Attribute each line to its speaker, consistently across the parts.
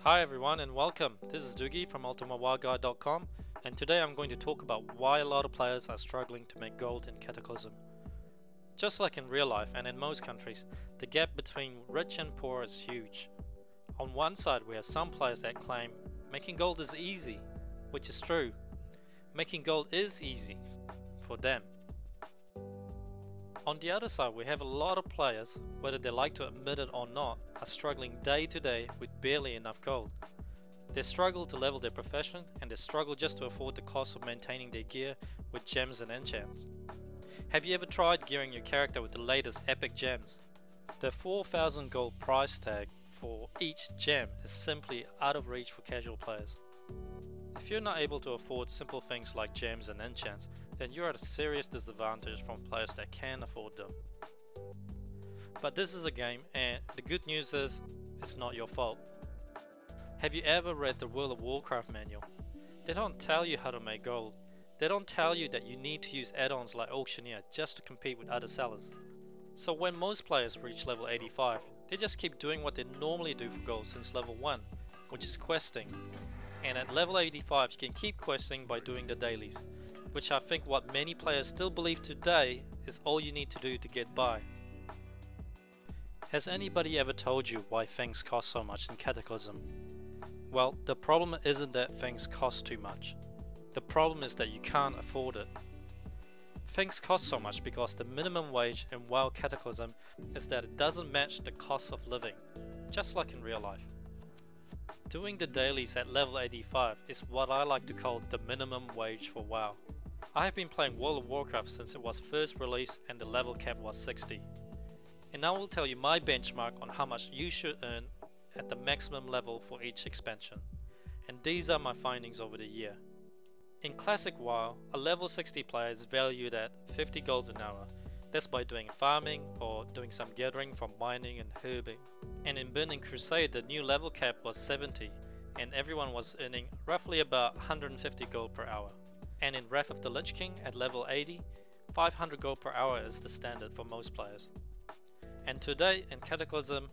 Speaker 1: Hi everyone and welcome. This is Dugi from ultimatewildguide.com, and today I'm going to talk about why a lot of players are struggling to make gold in Cataclysm. Just like in real life and in most countries, the gap between rich and poor is huge. On one side we have some players that claim making gold is easy, which is true. Making gold is easy for them. On the other side we have a lot of players, whether they like to admit it or not, are struggling day to day with barely enough gold. They struggle to level their profession, and they struggle just to afford the cost of maintaining their gear with gems and enchants. Have you ever tried gearing your character with the latest epic gems? The 4,000 gold price tag for each gem is simply out of reach for casual players. If you're not able to afford simple things like gems and enchants, then you're at a serious disadvantage from players that can afford them. But this is a game, and the good news is, it's not your fault. Have you ever read the World of Warcraft manual? They don't tell you how to make gold. They don't tell you that you need to use add-ons like Auctioneer just to compete with other sellers. So when most players reach level 85, they just keep doing what they normally do for gold since level 1, which is questing. And at level 85 you can keep questing by doing the dailies, which I think what many players still believe today is all you need to do to get by. Has anybody ever told you why things cost so much in Cataclysm? Well, the problem isn't that things cost too much. The problem is that you can't afford it. Things cost so much because the minimum wage in WoW Cataclysm is that it doesn't match the cost of living, just like in real life. Doing the dailies at level 85 is what I like to call the minimum wage for WoW. I have been playing World of Warcraft since it was first released and the level cap was 60. And I will tell you my benchmark on how much you should earn at the maximum level for each expansion. And these are my findings over the year. In Classic WoW, a level 60 player is valued at 50 gold an hour. That's by doing farming or doing some gathering from mining and herbing. And in Burning Crusade the new level cap was 70, and everyone was earning roughly about 150 gold per hour. And in Wrath of the Lich King at level 80, 500 gold per hour is the standard for most players. And today in Cataclysm,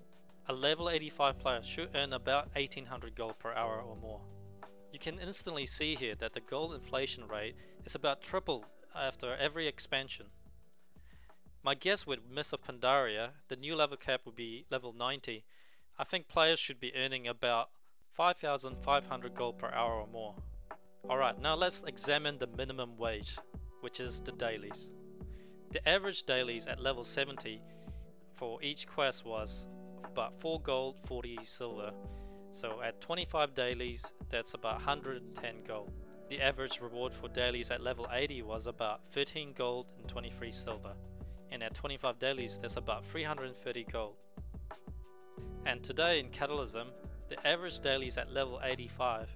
Speaker 1: a level 85 player should earn about 1800 gold per hour or more. You can instantly see here that the gold inflation rate is about triple after every expansion. My guess with Mists of Pandaria, the new level cap would be level 90. I think players should be earning about 5,500 gold per hour or more. Alright, now let's examine the minimum wage, which is the dailies. The average dailies at level 70 for each quest was about 4 gold, 40 silver. So at 25 dailies, that's about 110 gold. The average reward for dailies at level 80 was about 13 gold and 23 silver. And at 25 dailies, that's about 330 gold. And today in Cataclysm, the average dailies at level 85,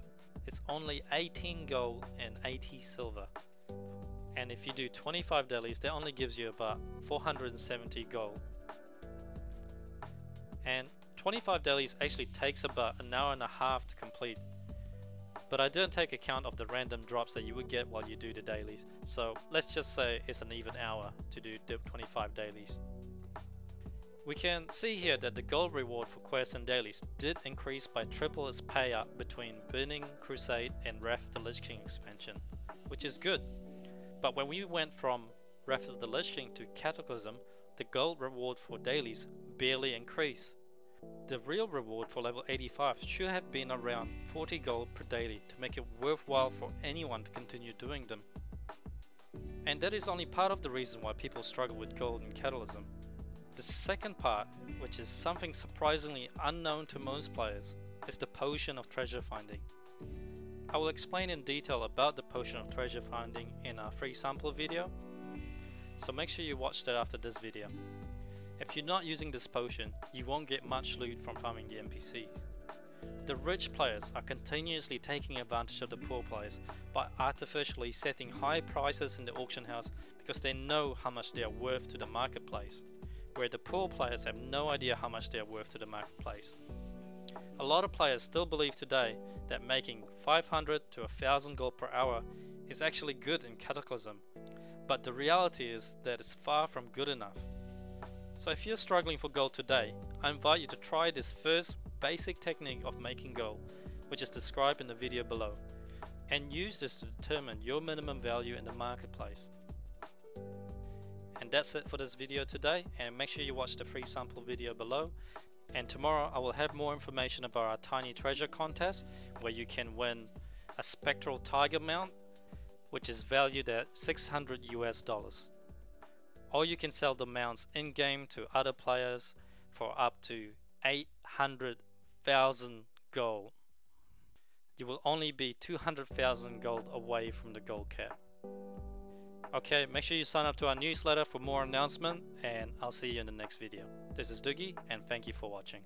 Speaker 1: it's only 18 gold and 80 silver. And if you do 25 dailies, that only gives you about 470 gold. And 25 dailies actually takes about an hour and a half to complete. But I didn't take account of the random drops that you would get while you do the dailies. So let's just say it's an even hour to do the 25 dailies. We can see here that the gold reward for quests and dailies did increase by triple its payout between Burning Crusade and Wrath of the Lich King expansion, which is good. But when we went from Wrath of the Lich King to Cataclysm, the gold reward for dailies barely increased. The real reward for level 85 should have been around 40 gold per daily to make it worthwhile for anyone to continue doing them. And that is only part of the reason why people struggle with gold in Cataclysm. The second part, which is something surprisingly unknown to most players, is the potion of treasure finding. I will explain in detail about the potion of treasure finding in a free sample video, so make sure you watch that after this video. If you're not using this potion, you won't get much loot from farming the NPCs. The rich players are continuously taking advantage of the poor players by artificially setting high prices in the auction house because they know how much they are worth to the marketplace, where the poor players have no idea how much they are worth to the marketplace. A lot of players still believe today that making 500 to 1000 gold per hour is actually good in Cataclysm, but the reality is that it's far from good enough. So if you're struggling for gold today, I invite you to try this first basic technique of making gold, which is described in the video below, and use this to determine your minimum value in the marketplace. And that's it for this video today, and make sure you watch the free sample video below. And tomorrow I will have more information about our tiny treasure contest, where you can win a spectral tiger mount, which is valued at $600 US. Or you can sell the mounts in-game to other players for up to 800,000 gold. You will only be 200,000 gold away from the gold cap. Okay, make sure you sign up to our newsletter for more announcement, and I'll see you in the next video. This is Dugi, and thank you for watching.